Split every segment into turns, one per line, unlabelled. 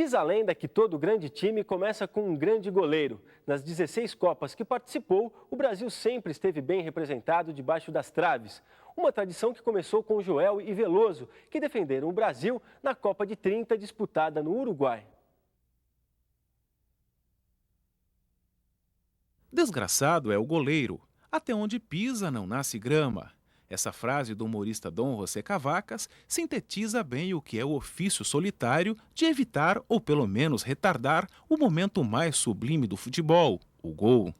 Diz a lenda que todo grande time começa com um grande goleiro. Nas 16 Copas que participou, o Brasil sempre esteve bem representado debaixo das traves. Uma tradição que começou com Joel e Veloso, que defenderam o Brasil na Copa de 30 disputada no Uruguai.
Desgraçado é o goleiro, até onde pisa não nasce grama. Essa frase do humorista Dom José Cavacas sintetiza bem o que é o ofício solitário de evitar ou pelo menos retardar o momento mais sublime do futebol, o gol.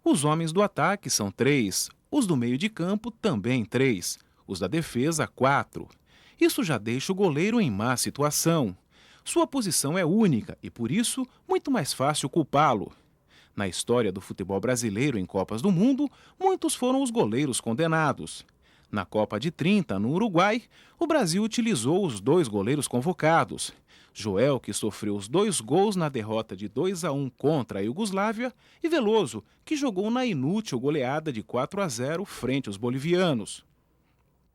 Os homens do ataque são 3, os do meio de campo também 3, os da defesa 4. Isso já deixa o goleiro em má situação. Sua posição é única e, por isso, muito mais fácil culpá-lo. Na história do futebol brasileiro em Copas do Mundo, muitos foram os goleiros condenados. Na Copa de 30, no Uruguai, o Brasil utilizou os 2 goleiros convocados. Joel, que sofreu os 2 gols na derrota de 2-1 contra a Iugoslávia, e Veloso, que jogou na inútil goleada de 4-0 frente aos bolivianos.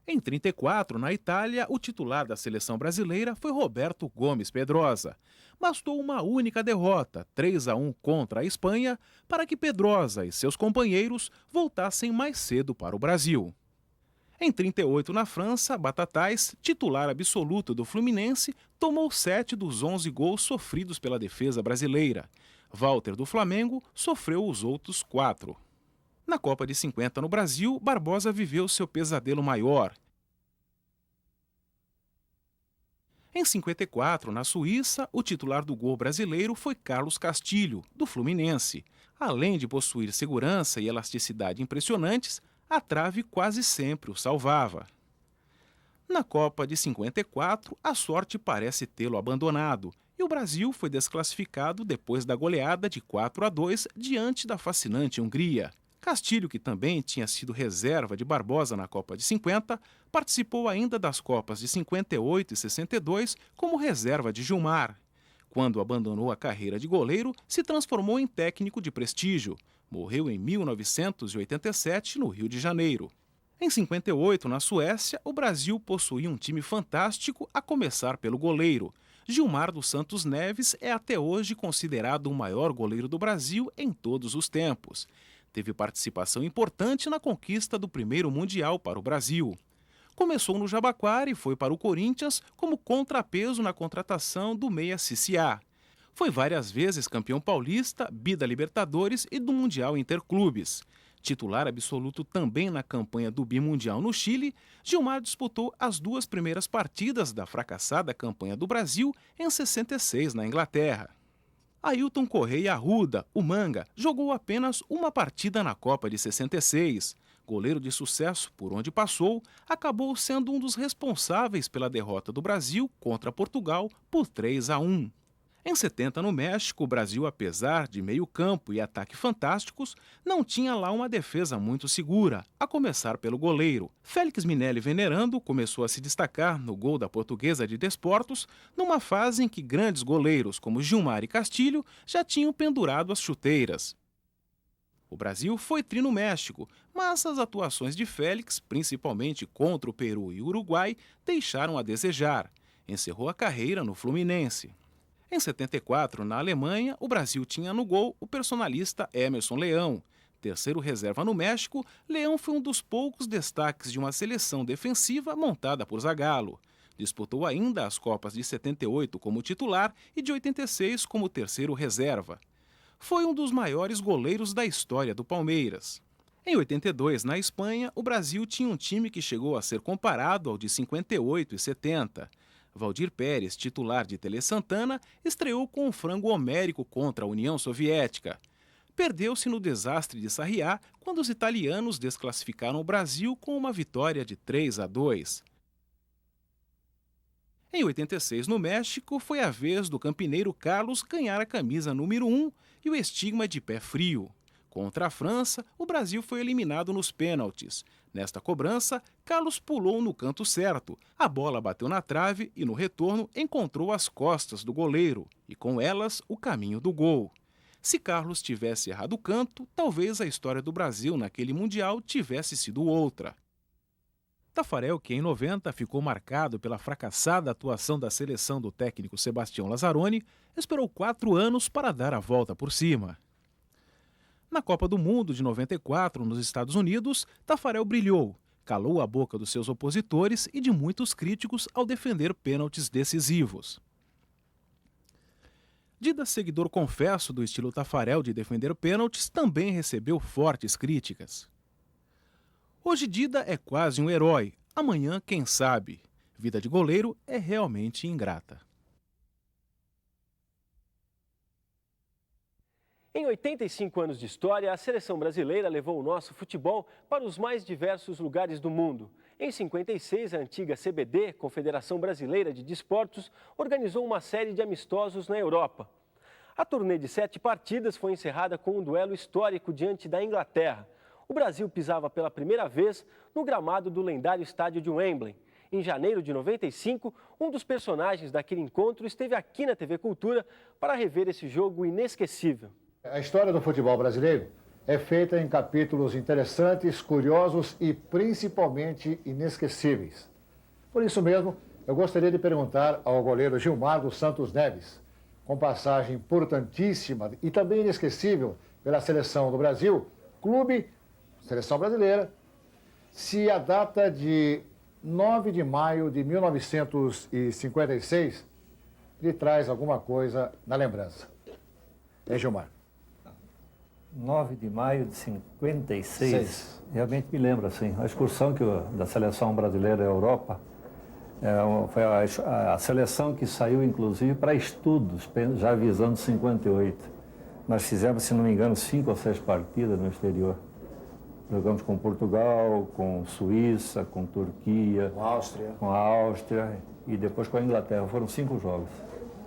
Em 34, na Itália, o titular da seleção brasileira foi Roberto Gomes Pedrosa. Bastou uma única derrota, 3-1 contra a Espanha, para que Pedrosa e seus companheiros voltassem mais cedo para o Brasil. Em 38, na França, Batatais, titular absoluto do Fluminense, tomou 7 dos 11 gols sofridos pela defesa brasileira. Walter, do Flamengo, sofreu os outros 4. Na Copa de 50 no Brasil, Barbosa viveu seu pesadelo maior. Em 54, na Suíça, o titular do gol brasileiro foi Carlos Castilho, do Fluminense. Além de possuir segurança e elasticidade impressionantes, a trave quase sempre o salvava. Na Copa de 54, a sorte parece tê-lo abandonado e o Brasil foi desclassificado depois da goleada de 4-2 diante da fascinante Hungria. Castilho, que também tinha sido reserva de Barbosa na Copa de 50, participou ainda das Copas de 58 e 62 como reserva de Gilmar. Quando abandonou a carreira de goleiro, se transformou em técnico de prestígio. Morreu em 1987 no Rio de Janeiro. Em 58, na Suécia, o Brasil possuía um time fantástico, a começar pelo goleiro. Gilmar dos Santos Neves é até hoje considerado o maior goleiro do Brasil em todos os tempos. Teve participação importante na conquista do primeiro Mundial para o Brasil. Começou no Jabaquara e foi para o Corinthians como contrapeso na contratação do meia Ciciá. Foi várias vezes campeão paulista, bi da Libertadores e do Mundial Interclubes. Titular absoluto também na campanha do bimundial no Chile, Gilmar disputou as 2 primeiras partidas da fracassada campanha do Brasil em 66 na Inglaterra. Ailton Correia Arruda, o Manga, jogou apenas uma partida na Copa de 66. Goleiro de sucesso por onde passou, acabou sendo um dos responsáveis pela derrota do Brasil contra Portugal por 3-1. Em 70, no México, o Brasil, apesar de meio-campo e ataque fantásticos, não tinha lá uma defesa muito segura, a começar pelo goleiro. Félix Minelli Venerando começou a se destacar no gol da Portuguesa de Desportos, numa fase em que grandes goleiros como Gilmar e Castilho já tinham pendurado as chuteiras. O Brasil foi tri no México, mas as atuações de Félix, principalmente contra o Peru e o Uruguai, deixaram a desejar. Encerrou a carreira no Fluminense. Em 74, na Alemanha, o Brasil tinha no gol o personalista Emerson Leão. Terceiro reserva no México, Leão foi um dos poucos destaques de uma seleção defensiva montada por Zagallo. Disputou ainda as Copas de 78 como titular e de 86 como terceiro reserva. Foi um dos maiores goleiros da história do Palmeiras. Em 82, na Espanha, o Brasil tinha um time que chegou a ser comparado ao de 58 e 70. Valdir Pérez, titular de Tele Santana, estreou com um frango homérico contra a União Soviética. Perdeu-se no desastre de Sarriá quando os italianos desclassificaram o Brasil com uma vitória de 3-2. Em 86, no México, foi a vez do campineiro Carlos ganhar a camisa número 1 e o estigma de pé frio. Contra a França, o Brasil foi eliminado nos pênaltis. Nesta cobrança, Carlos pulou no canto certo, a bola bateu na trave e, no retorno, encontrou as costas do goleiro e, com elas, o caminho do gol. Se Carlos tivesse errado o canto, talvez a história do Brasil naquele Mundial tivesse sido outra. Tafarel, que em 90 ficou marcado pela fracassada atuação da seleção do técnico Sebastião Lazzaroni, esperou 4 anos para dar a volta por cima. Na Copa do Mundo de 94, nos Estados Unidos, Tafarel brilhou, calou a boca dos seus opositores e de muitos críticos ao defender pênaltis decisivos. Dida, seguidor confesso do estilo Tafarel de defender pênaltis, também recebeu fortes críticas. Hoje Dida é quase um herói, amanhã quem sabe. Vida de goleiro é realmente ingrata.
Em 85 anos de história, a seleção brasileira levou o nosso futebol para os mais diversos lugares do mundo. Em 56, a antiga CBD, Confederação Brasileira de Desportos, organizou uma série de amistosos na Europa. A turnê de 7 partidas foi encerrada com um duelo histórico diante da Inglaterra. O Brasil pisava pela primeira vez no gramado do lendário estádio de Wembley. Em janeiro de 95, um dos personagens daquele encontro esteve aqui na TV Cultura para rever esse jogo inesquecível.
A história do futebol brasileiro é feita em capítulos interessantes, curiosos e principalmente inesquecíveis. Por isso mesmo, eu gostaria de perguntar ao goleiro Gilmar dos Santos Neves, com passagem importantíssima e também inesquecível pela seleção do Brasil, clube, seleção brasileira, se a data de 9 de maio de 1956 lhe traz alguma coisa na lembrança. Hein, Gilmar?
9 de maio de 56, realmente me lembro, assim, a excursão da seleção brasileira à Europa, foi a seleção que saiu, inclusive, para estudos, já visando 58. Nós fizemos, se não me engano, 5 ou 6 partidas no exterior. Jogamos com Portugal, com Suíça, com Turquia, com a Áustria e depois com a Inglaterra. Foram 5 jogos.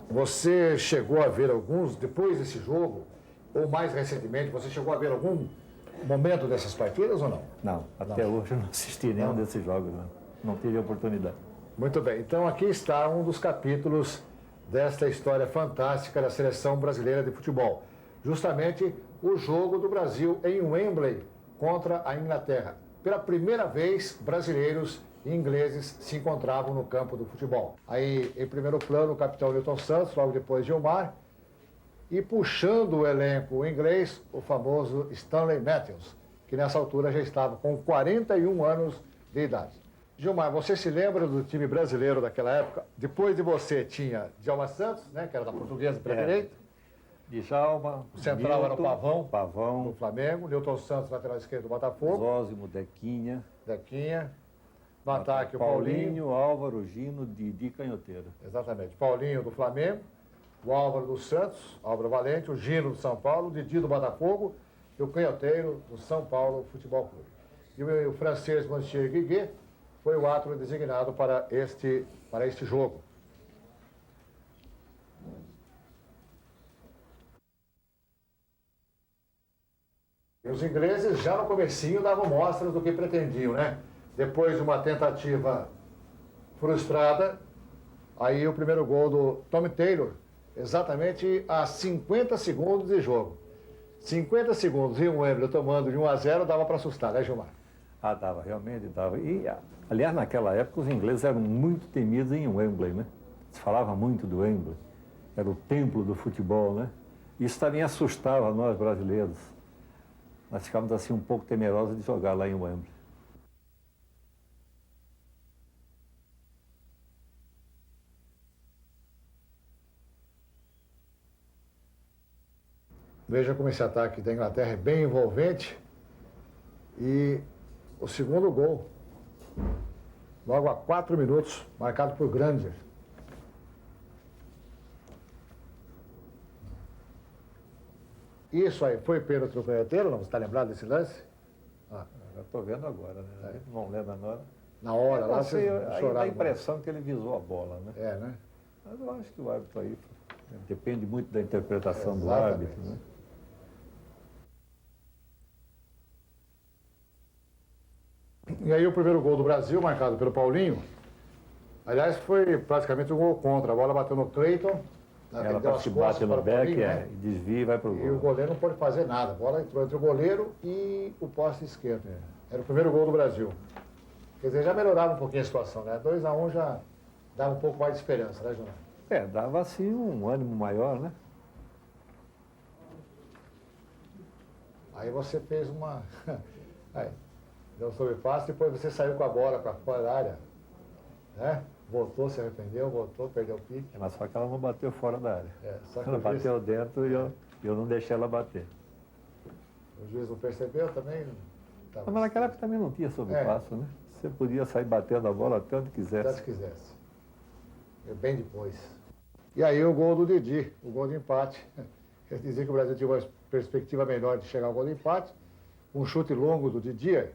Você chegou a ver alguns, depois desse jogo, ou mais recentemente, você chegou a ver algum momento dessas partidas ou não?
Não, até hoje eu não assisti nenhum desses jogos, não tive oportunidade.
Muito bem, então aqui está um dos capítulos desta história fantástica da seleção brasileira de futebol. Justamente o jogo do Brasil em Wembley contra a Inglaterra. Pela primeira vez, brasileiros e ingleses se encontravam no campo do futebol. Aí, em primeiro plano, o capitão Newton Santos, logo depois Gilmar, e puxando o elenco inglês, o famoso Stanley Matthews, que nessa altura já estava com 41 anos de idade. Gilmar, você se lembra do time brasileiro daquela época? Depois de você tinha Djalma Santos, né, que era da Portuguesa pela direita.
Djalma,
O central
Milton,
era o Pavão, do Flamengo. Newton Santos, lateral esquerdo do Botafogo.
Zósimo, Dequinha.
No ataque, o Paulinho.
Álvaro, Gino, Didi, Canhoteiro.
Exatamente. Paulinho do Flamengo, o Álvaro do Santos, Álvaro Valente, o Gino do São Paulo, o Didi do Botafogo e o Canhoteiro do São Paulo Futebol Clube. E o francês Monsieur Guiguet foi o árbitro designado para este jogo. E os ingleses já no comecinho davam mostras do que pretendiam, né? Depois de uma tentativa frustrada, aí o primeiro gol do Tommy Taylor, exatamente a 50 segundos de jogo. 50 segundos e um Wembley tomando de 1-0 dava para assustar, né, Gilmar?
Ah, dava, realmente dava. E, aliás, naquela época os ingleses eram muito temidos em Wembley, né? Se falava muito do Wembley. Era o templo do futebol, né? Isso também assustava nós brasileiros. Nós ficávamos assim um pouco temerosos de jogar lá em Wembley.
Veja como esse ataque da Inglaterra é bem envolvente. E o segundo gol, logo a 4 minutos, marcado por Granger. Isso aí, foi pênalti no canhoteiro, não? Você está lembrado desse lance?
Ah, eu estou vendo agora, né? Não lembro na hora.
Na hora, lá
você
choraram.
dá a impressão que ele visou a bola, né?
É, né?
Mas eu acho que o árbitro aí depende muito da interpretação do
Exatamente.
árbitro, né?
E aí o primeiro gol do Brasil, marcado pelo Paulinho, aliás, foi praticamente um gol contra. A bola bateu no Cleiton.
Ela parece que bate no back,
né?
e desvia e vai para o gol.
E o goleiro não pode fazer nada. A bola entrou entre o goleiro e o poste esquerdo. Era o primeiro gol do Brasil. Quer dizer, já melhorava um pouquinho a situação, né? 2-1 já dava um pouco mais de esperança, né, Gilmar?
Dava assim um ânimo maior, né?
Aí você fez uma... Aí, deu um sobrepasso, depois você saiu com a bola para fora da área, né? Voltou, se arrependeu, voltou, perdeu o pique.
Mas só que ela não bateu fora da área.
Só que
ela bateu dentro e eu não deixei ela bater.
O juiz não percebeu também?
Mas naquela época também não tinha sobrepasso, né? Você podia sair batendo a bola até onde quisesse.
Até onde quisesse. Bem depois. E aí o gol do Didi, o gol de empate. Quer dizer que o Brasil tinha uma perspectiva melhor de chegar ao gol de empate. Um chute longo do Didi.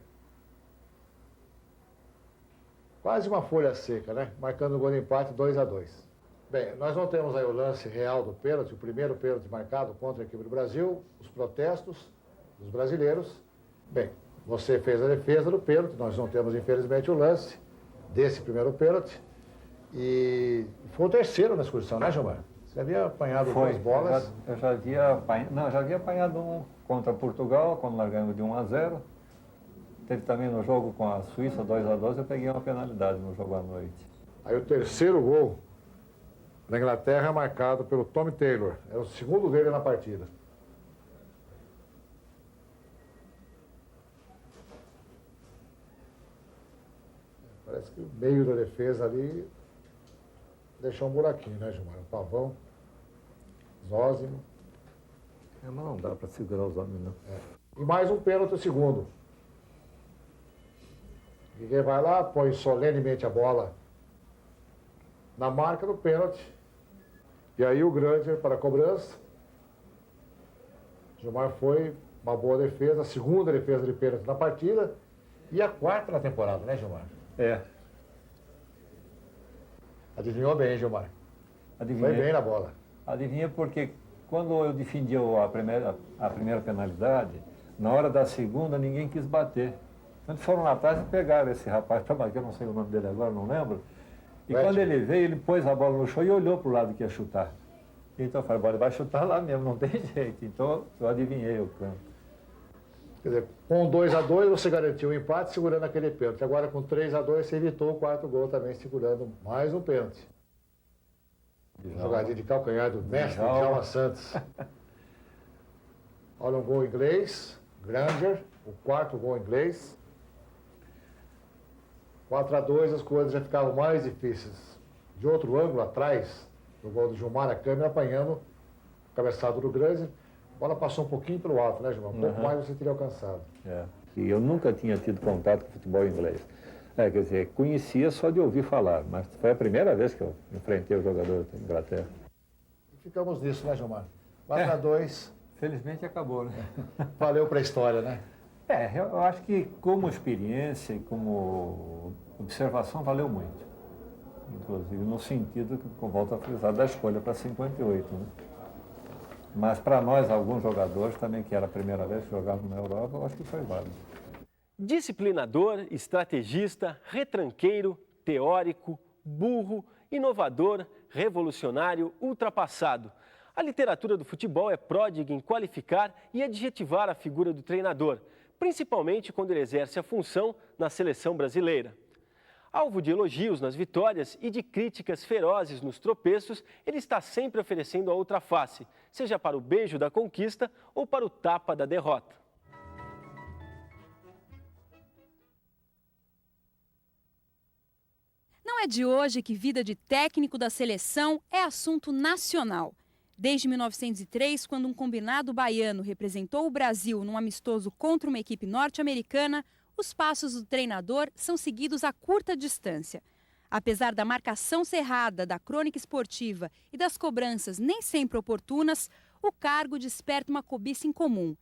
Quase uma folha seca, né? Marcando o gol de empate 2-2. Bem, nós não temos aí o lance real do pênalti, o primeiro pênalti marcado contra a equipe do Brasil, os protestos dos brasileiros. Bem, você fez a defesa do pênalti, nós não temos, infelizmente, o lance desse primeiro pênalti. E foi o terceiro na excursão, né, Gilmar? Você havia apanhado duas bolas?
Eu já havia apanhado um contra Portugal, quando nós ganhamos de 1-0. Teve também no jogo com a Suíça, 2-2, eu peguei uma penalidade no jogo à noite.
Aí o terceiro gol da Inglaterra é marcado pelo Tommy Taylor. É o segundo dele na partida. Parece que o meio da defesa ali deixou um buraquinho, né, Gilmar? O Pavão, Zózimo.
Mas não dá para segurar os homens, não.
E mais um pênalti, o segundo. Ninguém vai lá, põe solenemente a bola na marca do pênalti. E aí o Granger para a cobrança. Gilmar foi uma boa defesa, a segunda defesa de pênalti na partida e a quarta na temporada, né, Gilmar? Adivinhou bem, hein, Gilmar?
Adivinhei.
Foi bem na bola.
Adivinha porque quando eu defendi a primeira penalidade, na hora da segunda ninguém quis bater. Então eles foram lá atrás e pegaram esse rapaz, que eu não sei o nome dele agora, não lembro. E quando ele veio, ele pôs a bola no chão e olhou para o lado que ia chutar. Então eu falei, ele vai chutar lá mesmo, não tem jeito. Então eu adivinhei o canto.
Quer dizer, com 2-2 você garantiu o empate segurando aquele pênalti. Agora com 3-2 você evitou o quarto gol também segurando mais um pênalti. Jogadinha de calcanhar do mestre Djalma Santos. Olha um gol inglês, Granger, o quarto gol inglês. 4-2 as coisas já ficavam mais difíceis. De outro ângulo atrás, do gol do Gilmar, a câmera apanhando o cabeçado do Granger. A bola passou um pouquinho pelo alto, né, Gilmar? Um pouco mais você teria alcançado.
E eu nunca tinha tido contato com futebol inglês. Quer dizer, conhecia só de ouvir falar, mas foi a primeira vez que eu enfrentei o jogador da Inglaterra.
E ficamos nisso, né, Gilmar? 4-2.
Felizmente acabou, né?
Valeu para a história, né?
Eu acho que como experiência e como observação valeu muito. Inclusive no sentido, que volto a frisar, da escolha para 58, né? Mas para nós, alguns jogadores também, que era a primeira vez que jogavam na Europa, eu acho que foi válido.
Disciplinador, estrategista, retranqueiro, teórico, burro, inovador, revolucionário, ultrapassado. A literatura do futebol é pródiga em qualificar e adjetivar a figura do treinador, principalmente quando ele exerce a função na seleção brasileira. Alvo de elogios nas vitórias e de críticas ferozes nos tropeços, ele está sempre oferecendo a outra face, seja para o beijo da conquista ou para o tapa da derrota.
Não é de hoje que vida de técnico da seleção é assunto nacional. Desde 1903, quando um combinado baiano representou o Brasil num amistoso contra uma equipe norte-americana, os passos do treinador são seguidos a curta distância. Apesar da marcação cerrada, da crônica esportiva e das cobranças nem sempre oportunas, o cargo desperta uma cobiça incomum.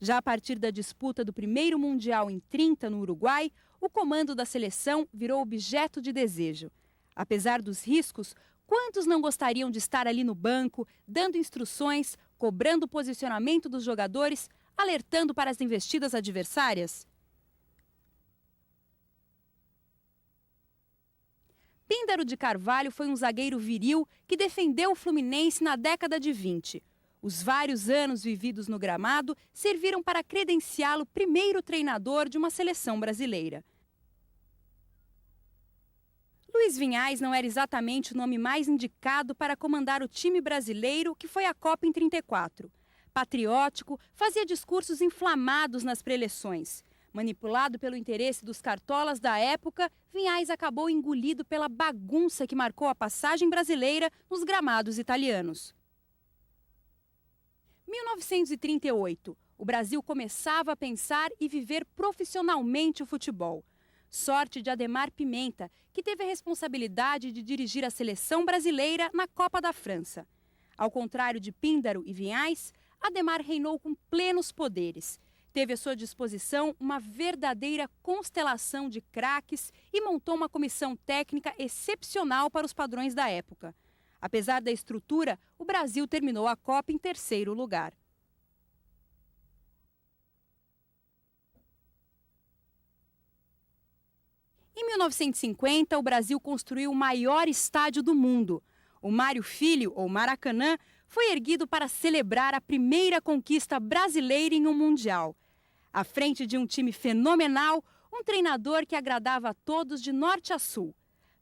Já a partir da disputa do primeiro Mundial em 30 no Uruguai, o comando da seleção virou objeto de desejo. Apesar dos riscos, quantos não gostariam de estar ali no banco, dando instruções, cobrando o posicionamento dos jogadores, alertando para as investidas adversárias? Píndaro de Carvalho foi um zagueiro viril que defendeu o Fluminense na década de 20. Os vários anos vividos no gramado serviram para credenciá-lo primeiro treinador de uma seleção brasileira. Luiz Vinhais não era exatamente o nome mais indicado para comandar o time brasileiro que foi à Copa em 34. Patriótico, fazia discursos inflamados nas preleções. Manipulado pelo interesse dos cartolas da época, Vinhais acabou engolido pela bagunça que marcou a passagem brasileira nos gramados italianos. 1938. O Brasil começava a pensar e viver profissionalmente o futebol. Sorte de Adhemar Pimenta, que teve a responsabilidade de dirigir a seleção brasileira na Copa da França. Ao contrário de Píndaro e Vinhais, Adhemar reinou com plenos poderes. Teve à sua disposição uma verdadeira constelação de craques e montou uma comissão técnica excepcional para os padrões da época. Apesar da estrutura, o Brasil terminou a Copa em terceiro lugar. Em 1950, o Brasil construiu o maior estádio do mundo. O Mário Filho, ou Maracanã, foi erguido para celebrar a primeira conquista brasileira em um Mundial. À frente de um time fenomenal, um treinador que agradava a todos de norte a sul.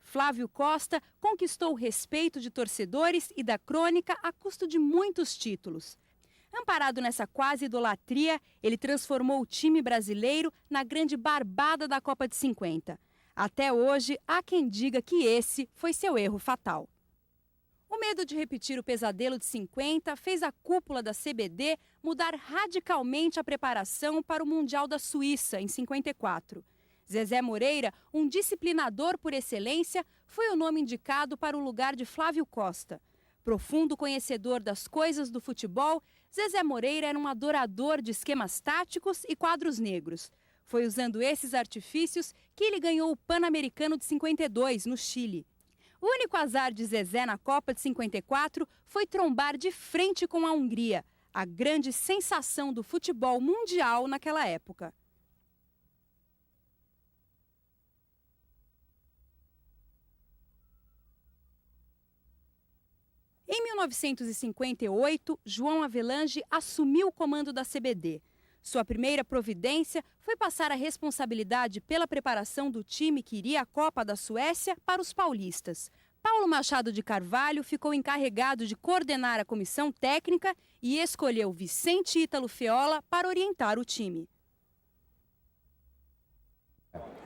Flávio Costa conquistou o respeito de torcedores e da crônica a custo de muitos títulos. Amparado nessa quase idolatria, ele transformou o time brasileiro na grande barbada da Copa de 50. Até hoje, há quem diga que esse foi seu erro fatal. O medo de repetir o pesadelo de 50 fez a cúpula da CBD mudar radicalmente a preparação para o Mundial da Suíça, em 54. Zezé Moreira, um disciplinador por excelência, foi o nome indicado para o lugar de Flávio Costa. Profundo conhecedor das coisas do futebol, Zezé Moreira era um adorador de esquemas táticos e quadros negros. Foi usando esses artifícios que ele ganhou o Pan-Americano de 52, no Chile. O único azar de Zezé na Copa de 54 foi trombar de frente com a Hungria, a grande sensação do futebol mundial naquela época. Em 1958, João Avelange assumiu o comando da CBD. Sua primeira providência foi passar a responsabilidade pela preparação do time que iria à Copa da Suécia para os paulistas. Paulo Machado de Carvalho ficou encarregado de coordenar a comissão técnica e escolheu Vicente Ítalo Feola para orientar o time.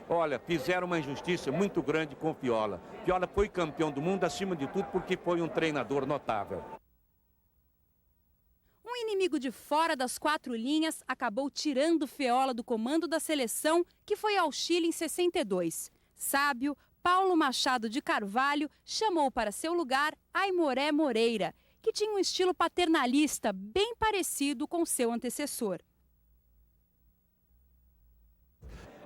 Olha, fizeram uma injustiça muito grande com o Feola. Feola foi campeão do mundo, acima de tudo, porque foi um treinador notável.
Um inimigo de fora das quatro linhas acabou tirando Feola do comando da seleção, que foi ao Chile em 62. Sábio, Paulo Machado de Carvalho chamou para seu lugar Aimoré Moreira, que tinha um estilo paternalista bem parecido com seu antecessor.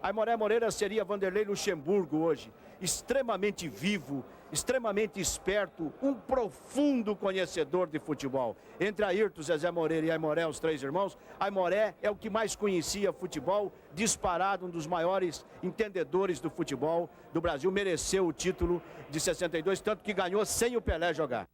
Aimoré Moreira seria Vanderlei Luxemburgo hoje, extremamente vivo, extremamente esperto, um profundo conhecedor de futebol. Entre Ayrton, Zezé Moreira e Aimoré, os três irmãos, Aimoré é o que mais conhecia futebol, disparado, um dos maiores entendedores do futebol do Brasil, mereceu o título de 62, tanto que ganhou sem o Pelé jogar.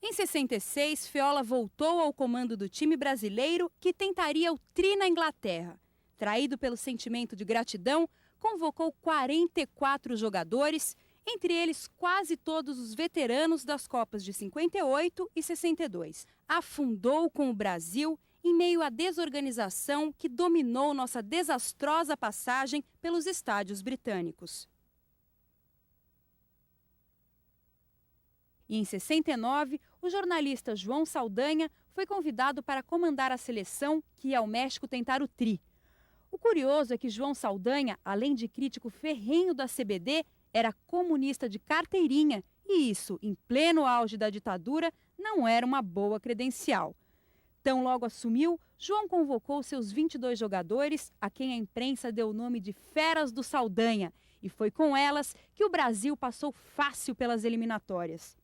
Em 66, Feola voltou ao comando do time brasileiro que tentaria o tri na Inglaterra. Traído pelo sentimento de gratidão, convocou 44 jogadores, entre eles quase todos os veteranos das Copas de 58 e 62. Afundou com o Brasil em meio à desorganização que dominou nossa desastrosa passagem pelos estádios britânicos. E em 69, o jornalista João Saldanha foi convidado para comandar a seleção que ia ao México tentar o tri. O curioso é que João Saldanha, além de crítico ferrenho da CBD, era comunista de carteirinha e isso, em pleno auge da ditadura, não era uma boa credencial. Tão logo assumiu, João convocou seus 22 jogadores, a quem a imprensa deu o nome de Feras do Saldanha, e foi com elas que o Brasil passou fácil pelas eliminatórias.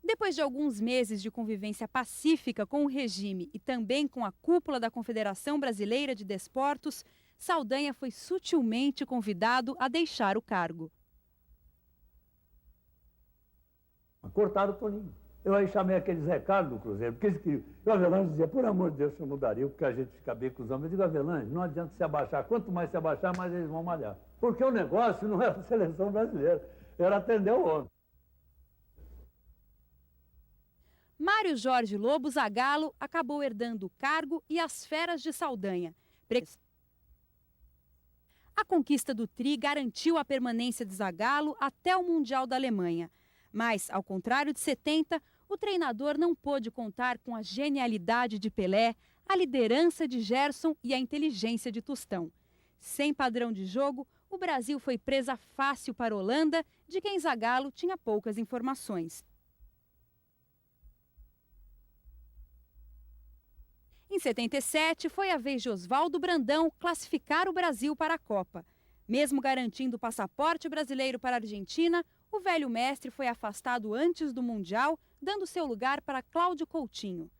Depois de alguns meses de convivência pacífica com o regime e também com a cúpula da Confederação Brasileira de Desportos, Saldanha foi sutilmente convidado a deixar o cargo.
Cortaram o Toninho. Eu aí chamei aqueles recados do Cruzeiro, porque eles queriam. E o Avelange dizia, por amor de Deus, eu mudaria, porque a gente fica bem com os homens. Eu digo, Avelange, não adianta se abaixar. Quanto mais se abaixar, mais eles vão malhar. Porque o negócio não era a seleção brasileira, era atender o homem.
Mário Jorge Lobo Zagallo acabou herdando o cargo e as feras de Saldanha. A conquista do Tri garantiu a permanência de Zagallo até o Mundial da Alemanha. Mas, ao contrário de 70, o treinador não pôde contar com a genialidade de Pelé, a liderança de Gerson e a inteligência de Tostão. Sem padrão de jogo, o Brasil foi presa fácil para a Holanda, de quem Zagallo tinha poucas informações. Em 77, foi a vez de Oswaldo Brandão classificar o Brasil para a Copa. Mesmo garantindo o passaporte brasileiro para a Argentina, o velho mestre foi afastado antes do Mundial, dando seu lugar para Cláudio Coutinho.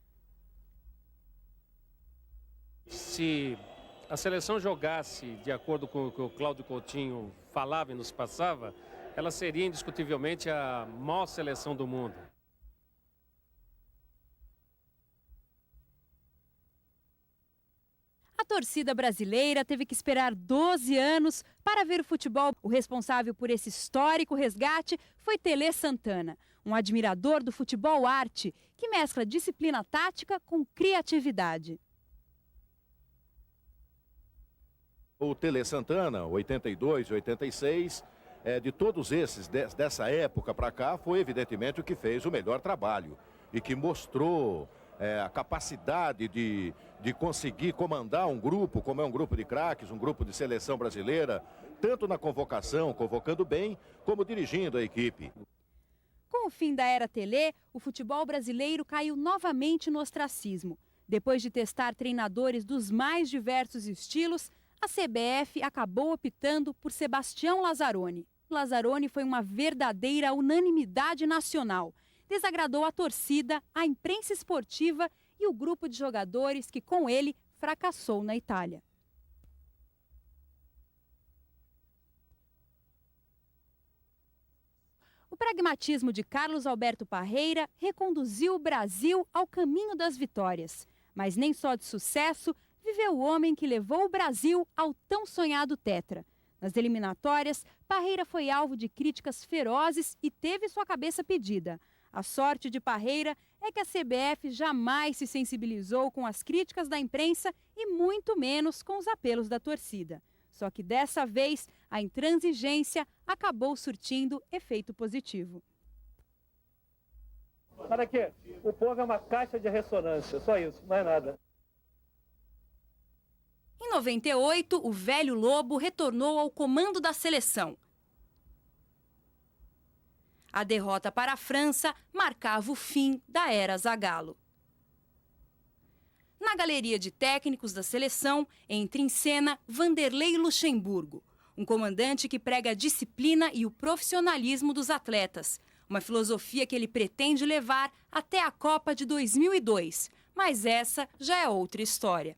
Se a seleção jogasse de acordo com o que o Cláudio Coutinho falava e nos passava, ela seria indiscutivelmente a maior seleção do mundo.
A torcida brasileira teve que esperar 12 anos para ver o futebol. O responsável por esse histórico resgate foi Tele Santana, um admirador do futebol arte, que mescla disciplina tática com criatividade.
O Tele Santana, 82, 86, de todos esses, dessa época para cá, foi evidentemente o que fez o melhor trabalho e que mostrou a capacidade de conseguir comandar um grupo, como é um grupo de craques, um grupo de seleção brasileira, tanto na convocação, convocando bem, como dirigindo a equipe.
Com o fim da era Tele, o futebol brasileiro caiu novamente no ostracismo. Depois de testar treinadores dos mais diversos estilos, a CBF acabou optando por Sebastião Lazzaroni. Lazzaroni foi uma verdadeira unanimidade nacional. Desagradou a torcida, a imprensa esportiva e o grupo de jogadores que, com ele, fracassou na Itália. O pragmatismo de Carlos Alberto Parreira reconduziu o Brasil ao caminho das vitórias. Mas nem só de sucesso viveu o homem que levou o Brasil ao tão sonhado tetra. Nas eliminatórias, Parreira foi alvo de críticas ferozes e teve sua cabeça pedida. A sorte de Parreira é que a CBF jamais se sensibilizou com as críticas da imprensa e muito menos com os apelos da torcida. Só que dessa vez, a intransigência acabou surtindo efeito positivo.
Olha aqui, o povo é uma caixa de ressonância, só isso, não é nada.
Em 98, o velho Lobo retornou ao comando da seleção. A derrota para a França marcava o fim da era Zagallo. Na galeria de técnicos da seleção, entra em cena Vanderlei Luxemburgo, um comandante que prega a disciplina e o profissionalismo dos atletas, uma filosofia que ele pretende levar até a Copa de 2002, mas essa já é outra história.